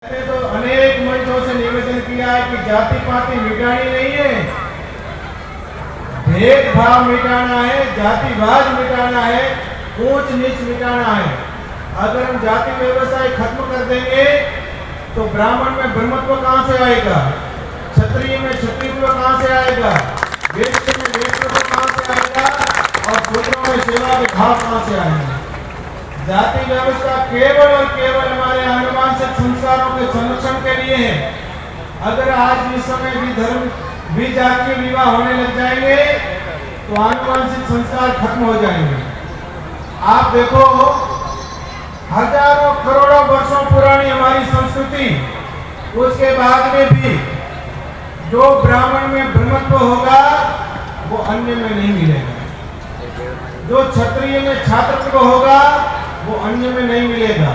मैंने तो अनेक मंचों से निवेदन किया है कि जाति पाति मिटानी नहीं है, भेदभाव मिटाना है, जातिवाद मिटाना है, ऊंच नीच मिटाना है। अगर हम जाति व्यवस्था खत्म कर देंगे तो ब्राह्मण में ब्रह्मत्व कहां से आएगा, क्षत्रिय में क्षत्रियत्व कहां से आएगा, वैश्य में वैश्यत्व कहां से आएगा और शूद्रों में सेवा के भाव कहां से आएंगे। जाति व्यवस्था केवल और केवल हमारे आनुवंशिक संस्कारों के संरक्षण के लिए है। अगर आज इस समय भी धर्म भी जातीय विवाह होने लग जाएंगे तो आनुवंशिक संस्कार खत्म हो जाएंगे। आप देखो, हजारों करोड़ों वर्षों पुरानी हमारी संस्कृति, उसके बाद में भी जो ब्राह्मण में ब्रह्मत्व होगा वो अन्य में नहीं मिलेगा, जो क्षत्रिय में छात्रत्व होगा वो अन्य में नहीं मिलेगा,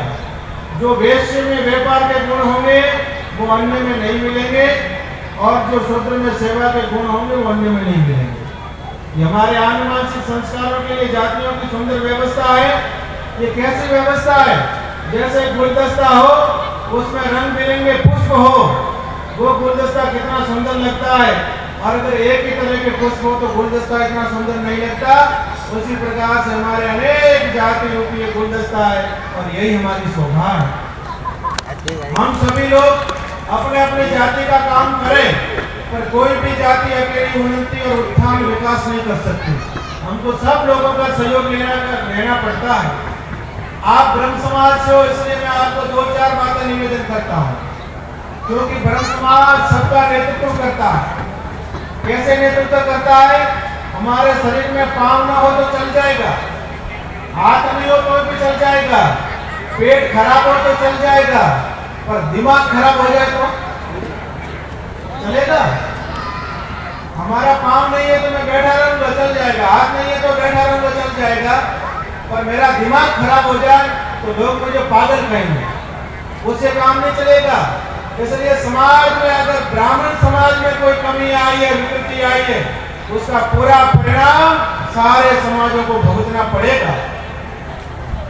जो वैश्य में व्यापार के गुण होंगे वो अन्य में नहीं मिलेंगे और जो शूद्र में सेवा के गुण होंगे वो अन्य में नहीं मिलेंगे। ये हमारे आनुवंशिक संस्कारों के लिए जातियों की सुंदर व्यवस्था है। ये कैसी व्यवस्था है? जैसे गुलदस्ता हो, उसमें रंग बिरंगे पुष्प हो, वो गुलदस्ता कितना सुंदर लगता है, और अगर एक ही तरह के पुष्प हो तो गुलदस्ता इतना सुंदर नहीं लगता। उसी प्रकार से हमारे अनेक जाति रूपी ये गुलदस्ता है और यही हमारी शोभा है। हम सभी लोग अपने अपने जाति का काम करें, पर कोई भी जाति अकेली उन्नति और उत्थान विकास नहीं कर सकती। हमको सब लोगों का सहयोग लेना पड़ता है। आप ब्रह्म समाज से हो, इसलिए मैं आपको दो चार बातें निवेदन करता हूँ, क्योंकि ब्रह्म समाज सबका नेतृत्व करता है। कैसे नेतृत्व करता है? हमारे शरीर में पांव ना हो तो चल जाएगा, हाथ नहीं हो तो भी चल जाएगा, पेट खराब हो तो चल जाएगा, पर दिमाग खराब हो जाए तो चलेगा? हमारा पांव नहीं है तो मैं बैठा रहूंगा, चल जाएगा, हाथ नहीं है तो बैठा रहूंगा, चल जाएगा, पर मेरा दिमाग खराब हो जाए तो लोग मुझे पागल कहेंगे, उससे काम नहीं चलेगा। इसलिए समाज में अगर ब्राह्मण समाज में कोई कमी आई है, विकृति आई है, उसका पूरा परिणाम सारे समाजों को भुगतना पड़ेगा।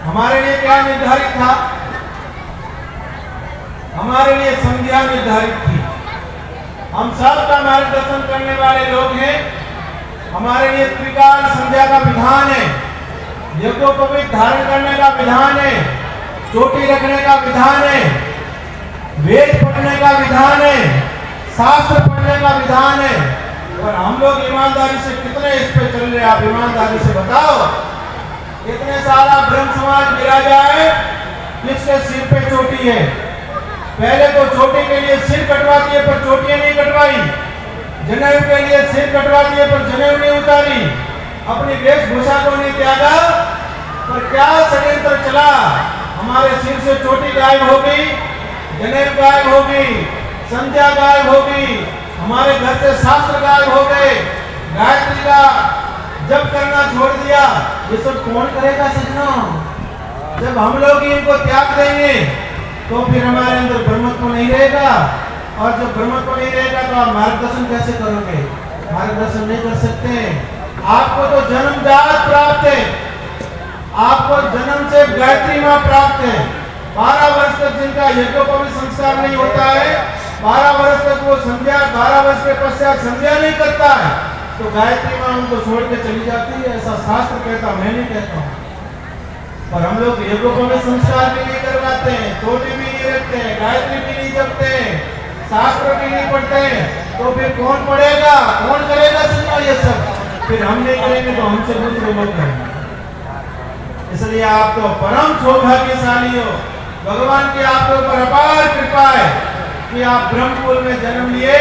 हमारे लिए क्या निर्धारित था? हमारे लिए संध्या निर्धारित थी। हम सब का मार्गदर्शन करने वाले लोग हैं। हमारे लिए त्रिकाल संध्या का विधान है, यज्ञोपवीत धारण करने का विधान है, चोटी रखने का विधान है, वेद पढ़ने का विधान है, शास्त्र पढ़ने का विधान है। और हम लोग ईमानदारी से कितने इस पे चल रहे हैं? आप ईमानदारी से बताओ। इतने सारा ब्रह्म समाज विराजा है, किसके सिर पे चोटी है? पहले तो चोटी के लिए सिर कटवा दिए पर चोटियां नहीं कटवाई, जनेऊ के लिए सिर कटवा दिए पर जनेऊ नहीं उतारी, अपनी वेशभूषा को नहीं त्यागा, पर क्या षड्यंत्र चला? हमारे सिर से चोटी गायब हो गई, जनेऊ गायब हो गई, संध्या गायब हो गई, हमारे घर से शास्त्र गायब हो गए, गायत्री का जप करना छोड़ दिया। ये सब कौन करेगा सजना? जब हम लोग इनको त्याग देंगे तो फिर हमारे अंदर ब्रह्मत्व नहीं रहेगा, और जब ब्रह्मत्व नहीं रहेगा तो आप मार्गदर्शन कैसे करोगे? मार्गदर्शन नहीं कर सकते। आपको तो जन्मजात प्राप्त है, आपको जन्म से गायत्री मां प्राप्त है। 12 वर्ष तक जिनका यज्ञोपवीत संस्कार नहीं होता है, 12 वर्ष तक वो संध्या, 12 वर्ष के पश्चात संध्या नहीं करता है, तो गायत्री मां उनको छोड़ के चली जाती है। ऐसा शास्त्र कहता, मैं नहीं कहता हूँ। पर हम लोग यज्ञोपवीत संस्कार भी नहीं करवाते हैं, चोटी भी नहीं रखते हैं, गायत्री भी नहीं जपते हैं, शास्त्र भी नहीं पढ़ते हैं, तो फिर कौन पढ़ेगा, कौन करेगा सुनना ये सब? फिर हम नहीं करेंगे तो हमसे दूसरे लोग करेंगे। इसलिए आप तो परम सौभाग्यशाली हो, भगवान की आपके ऊपर अपार कृपा है कि आप ब्रह्मकुल में जन्म लिए,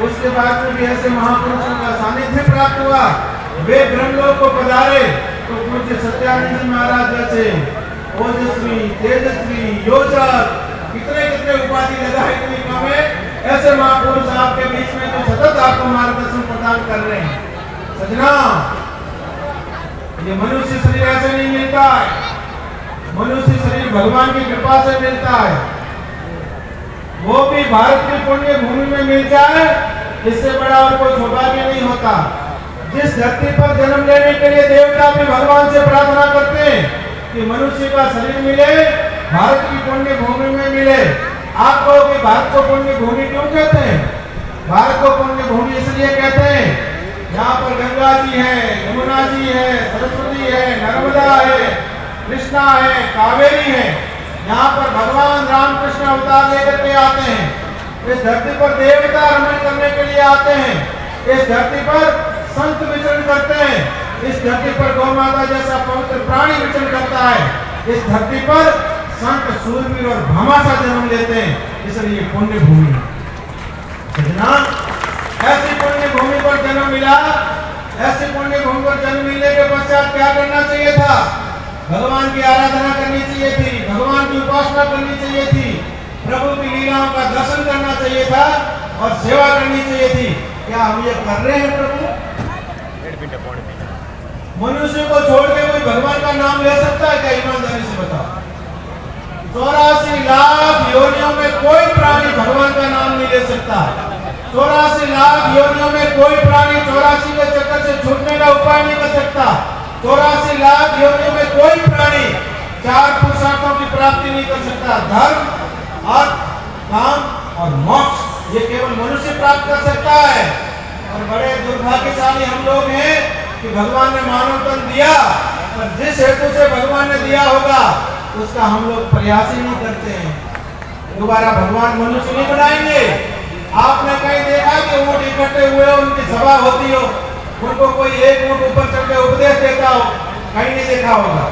उसके बाद में भी ऐसे महापुरुषों का सानिध्य प्राप्त हुआ। वे ब्रह्मलोक को पधारे तो पूज्य सत्यानंद जी महाराज जैसे ओजस्वी, तेजस्वी, योजक, कितने कितने उपाधि लगा, इतनी कम है, ऐसे महापुरुष आपके बीच में तो सतत आपको मार्गदर्शन प्रदान कर रहे हैं। सजना, ये मनुष्य शरीर ऐसे नहीं मिलता है, मनुष्य शरीर भगवान की कृपा से मिलता है, वो भी भारत की पुण्य भूमि में मिल जाए, इससे बड़ा और कोई सौभाग्य नहीं होता। जिस धरती पर जन्म लेने के लिए देवता भी भगवान से प्रार्थना करते हैं कि मनुष्य का शरीर मिले, भारत की पुण्य भूमि में मिले, आप कहोगे भारत को पुण्य भूमि क्यों कहते हैं? भारत को पुण्य भूमि इसलिए कहते हैं, यहाँ पर गंगा जी है, यमुना जी है, सरस्वती है, नर्मदा है, कृष्णा है, कावेरी है। यहाँ पर भगवान रामकृष्ण अवतार लेकर के आते हैं। इस धरती पर देवता रमण करने के लिए आते हैं। इस धरती पर संत विचरण करते हैं। इस धरती पर गौ माता जैसा पवित्र प्राणी विचरण करता है। इस धरती पर संत सूरवीर और भामाशाह जन्म लेते हैं, इसलिए पुण्य भूमि है। ऐसी पुण्य भूमि पर जन्म मिला, ऐसी पुण्य भूमि पर जन्म मिलने के पश्चात क्या करना चाहिए था? भगवान की आराधना करनी चाहिए थी, भगवान की उपासना करनी चाहिए थी, प्रभु की लीलाओं का दर्शन करना चाहिए था और सेवा करनी चाहिए थी। क्या हम ये कर रहे हैं प्रभु? मनुष्य को छोड़ के कोई भगवान का नाम ले सकता है क्या? ईमानदारी से बताओ। 84 लाख योनियों में कोई प्राणी भगवान का नाम नहीं ले सकता। 84 लाख योनियों में कोई प्राणी 84 के चक्कर से छूटने का उपाय नहीं कर सकता। 84 लाख योनियों में कोई प्राणी 4 पुरुषार्थों की प्राप्ति नहीं कर सकता। धर्म, अर्थ, काम और मोक्ष ये केवल मनुष्य प्राप्त कर सकता है। और बड़े दुर्भाग्यशाली हम लोग हैं कि भगवान ने मानव तन दिया, पर जिस हेतु से भगवान ने दिया होगा उसका हम लोग प्रयास ही नहीं करते हैं। दोबारा भगवान मनुष्य नहीं बनाएंगे। आपने कहीं देखा कि ऊंट इकट्ठे हुए हो, उनकी सभा होती हो, उनको कोई एक ऊंट ऊपर चढ़ के उपदेश देता हो? कहीं नहीं देखा होगा।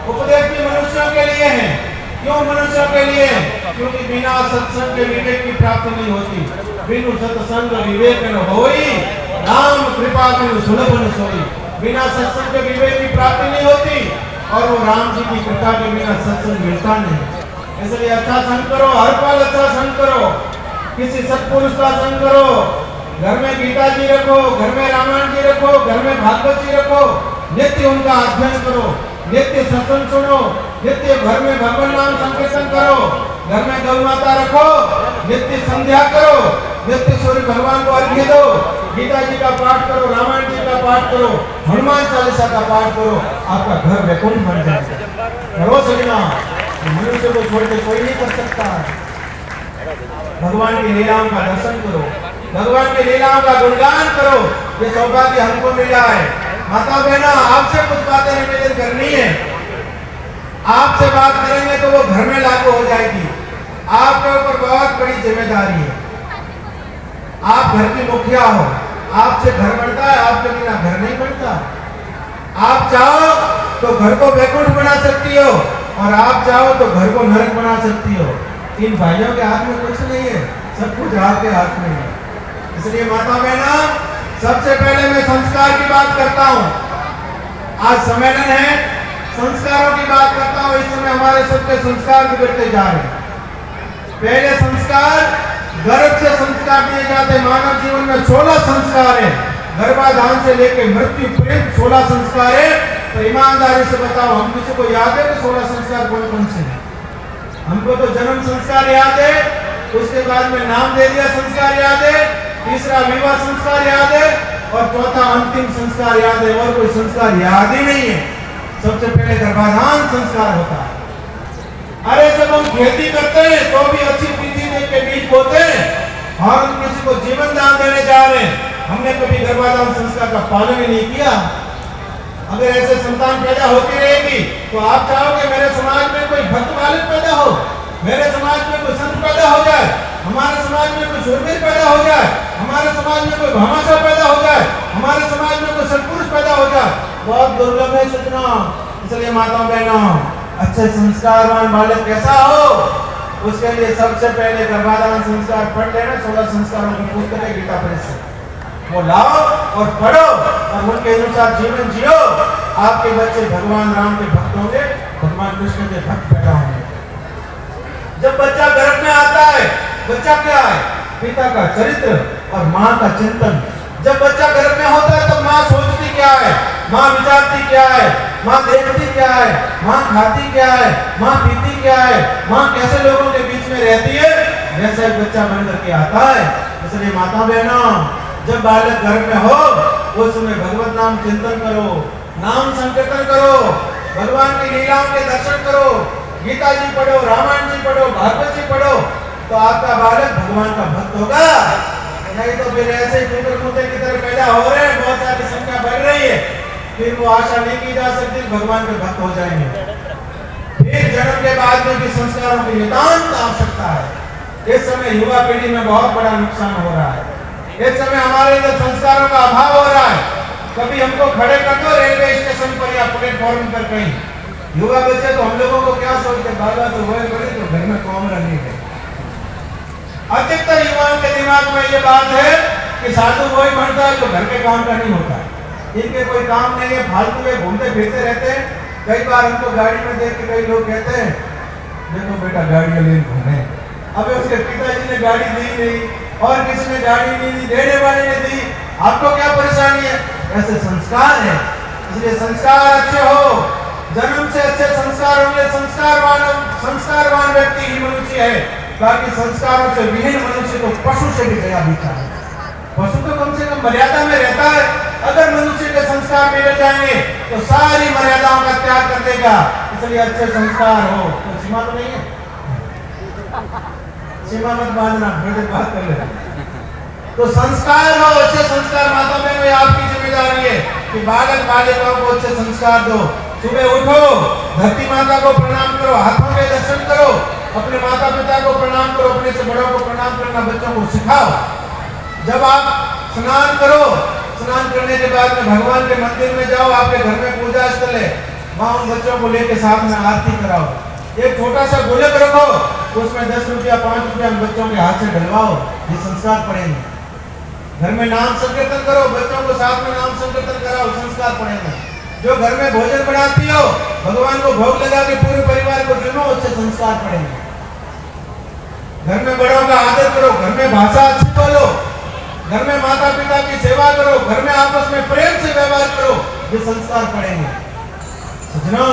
उपदेश भी मनुष्यों के लिए है। क्यों मनुष्यों के लिए? क्योंकि बिना सत्संग के विवेक की प्राप्ति नहीं होती। बिनु सत्संग विवेक न होई, राम कृपा बिनु सुलभ न सोई। बिना सत्संग के विवेक की प्राप्ति नहीं होती और वो राम जी की कृपा के बिना सत्संग मिलता नहीं। इसलिए अच्छा संग करो, हर पल अच्छा संग करो, किसी सत्पुरुष का संग करो। घर में गीता जी रखो, घर में रामायण जी रखो, घर में भागवत जी रखो, नित्य उनका अध्ययन करो, नित्य सत्संग सुनो, नित्य घर में भगवान नाम संकीर्तन करो, घर में गौ माता रखो, नित्य संध्या करो, नित्य सूर्य भगवान को अर्घ्य दो, गीता जी का पाठ करो, रामायण जी का पाठ करो, हनुमान चालीसा का पाठ करो, आपका घर वैकुंठ बन जाएगा। करो सजना, मनुष्य को छोड़ के कोई नहीं कर सकता। भगवान की लीलाओं का दर्शन करो, भगवान की लीलाओं का गुणगान करो। ये सौभाग्य हमको मिला है। माता बहना, आपसे कुछ बातें निवेदन करनी है। आपसे बात करेंगे तो वो घर में लागू हो जाएगी। आपके ऊपर बहुत बड़ी जिम्मेदारी है। आप घर की मुखिया हो, आपसे घर बनता है, आपके बिना घर नहीं बनता। आप चाहो तो घर को वैकुंठ बना सकती हो और आप चाहो तो घर को नरक बना सकती हो। इन भाइयों के हाथ में कुछ नहीं है, सब कुछ आपके हाथ में है। इसलिए माता बहना, सबसे पहले मैं संस्कार की बात करता हूँ। आज सम्मेलन है, संस्कारों की बात करता हूँ। इस समय हमारे सबके संस्कार बिगड़ते जा रहे हैं। पहले संस्कार गर्भ से संस्कार दिए जाते हैं। मानव जीवन में 16 संस्कार है। गर्भाधान से लेकर मृत्यु पर्यंत 16 संस्कार है। तो ईमानदारी से बताओ, हम किसी को याद है कि 16 संस्कार कौन कौन से हैं? हमको तो जन्म संस्कार याद है, उसके बाद में नाम दे दिया संस्कार याद है, तीसरा विवाह संस्कार याद है और चौथा अंतिम संस्कार याद है। और कोई संस्कार याद ही नहीं है। सबसे पहले गर्भाधान संस्कार होता है। अरे जब हम खेती करते हैं तो भी अच्छी तिथि देख के बीज बोते हैं और हम किसी को जीवन दान देने जा रहे हैं, हमने कभी गर्भाधान संस्कार का पालन ही नहीं किया। अगर ऐसे संतान पैदा होती रहेगी तो आप चाहोगे मेरे समाज में कोई भक्त बालक पैदा हो, मेरे समाज में कोई संत पैदा हो जाए, हमारे समाज में कोई शूरवीर पैदा हो जाए, हमारे समाज में कोई भामाशाह पैदा हो जाए, हमारे समाज में कोई सत्पुरुष पैदा हो जाए। बहुत दुर्लभ है सजना। इसलिए माताओं बहनों, अच्छे संस्कारवान बालक कैसा हो, उसके लिए सबसे पहले गर्भाधान संस्कार पढ़ लेना। 16 संस्कारों की पुस्तक है गीता परिषद, वो लाओ और पढ़ो और उनके अनुसार जीवन जियो। आपके बच्चे भगवान राम के भक्त होंगे, भगवान कृष्ण के भक्त पैदा होंगे। जब बच्चा गर्भ में आता है, बच्चा क्या है? पिता का चरित्र और माँ का चिंतन। जब बच्चा गर्भ में होता है तो माँ सोचती क्या है, माँ विचारती क्या है, माँ देखती क्या है, माँ खाती क्या है, माँ पीती क्या है, माँ कैसे लोगों के बीच में रहती है, वैसा एक बच्चा बन करके आता है। इसलिए माता बहनों, जब बालक गर्भ में हो उस समय भगवत नाम चिंतन करो, नाम संकीर्तन करो, भगवान की लीलाओं के दर्शन करो, गीता जी पढ़ो, रामायण जी पढ़ो, भागवत जी पढ़ो। तो आपका बालक भगवान का भक्त होगा। नहीं तो फिर ऐसे टूटे मुद्दे की तरह पैदा हो रहे हैं, बहुत सारी संख्या बढ़ रही है, फिर वो आशा नहीं की जा सकती भगवान के भक्त हो जाएंगे। फिर जन्म के बाद में भी संस्कारों की नितांत आवश्यकता है। इस समय युवा पीढ़ी में बहुत बड़ा नुकसान हो रहा है। इस समय हमारे अंदर संस्कारों का अभाव हो रहा है। कभी हमको खड़े कर दो रेलवे स्टेशन पर या प्लेटफॉर्म पर कहीं, युवा बच्चे तो हम लोगों को क्या सोचते, बाबा तो वही बड़े तो घर में कौन रंगी है। अधिकतर युवाओं के दिमाग में ये बात है कि साधु वही बनता है जो घर के काम का नहीं होता है। इनके कोई काम नहीं है, फालतू में घूमते फिरते रहते हैं। कई बार हमको गाड़ी में देख के कई लोग कहते हैं, देखो बेटा गाड़ी ले घूमे। अब उसके पिताजी ने गाड़ी दी नहीं और किसी ने गाड़ी नहीं दी, देने वाले ने दी, आपको क्या परेशानी है? ऐसे संस्कार है। इसलिए संस्कार अच्छे हो, जन्म से अच्छे संस्कार होंगे। संस्कारवान व्यक्ति ही मनुष्य है। बाकी संस्कारों से विहीन मनुष्य तो पशु से भी गया बीता है। पशु तो कम से कम मर्यादा में रहता है। अगर मनुष्य के संस्कार बिगड़ जाएंगे तो सारी मर्यादाओं का त्याग कर देगा। इसलिए अच्छे संस्कार हो तो सीमा तो नहीं है, सीमा मत बांधना, फिर बात कर ले। तो संस्कार हो, अच्छे संस्कार। माता बहनों, आपकी जिम्मेदारी है कि बालक बालिकाओं को अच्छे संस्कार दो। सुबह उठो, धरती माता को प्रणाम करो, हाथों के दर्शन करो, अपने माता पिता को प्रणाम करो, अपने से बड़ों को प्रणाम करना बच्चों को सिखाओ। जब आप स्नान करो, स्नान करने के बाद में भगवान के मंदिर में जाओ, आपके घर में पूजा स्थल है, वहां उन बच्चों को लेकर साथ में आरती कराओ। एक छोटा सा गोलक रखो, उसमें 10 रुपया 5 रुपया बच्चों के हाथ से डलवाओ, ये संस्कार पड़ेंगे। घर में नाम संकीर्तन करो, बच्चों को साथ में नाम संकीर्तन कराओ, संस्कार पड़ेंगे। जो घर में भोजन बनाती हो, भगवान को भोग लगा के पूरे परिवार को चुनो, उससे संस्कार पड़ेंगे। घर में बड़ों का आदर करो, घर में भाषा अच्छी बोलो, घर में माता पिता की सेवा करो, घर में आपस में प्रेम से व्यवहार करो, ये संस्कार पड़ेंगे। सजना,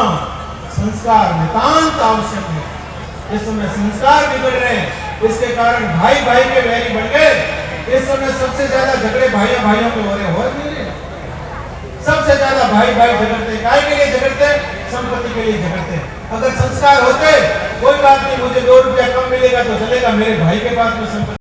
संस्कार नितांत आवश्यक है। इस समय संस्कार बिगड़ रहे हैं, इसके कारण भाई भाई के वैरी बढ़ गए। इस समय सबसे ज्यादा झगड़े भाइयों के हो रहे हैं। सबसे ज्यादा भाई झगड़ते, काय के लिए झगड़ते? संपत्ति के लिए झगड़ते। अगर संस्कार होते, कोई बात नहीं, मुझे 2 रुपया कम मिलेगा तो चलेगा, मेरे भाई के पास में संपत्ति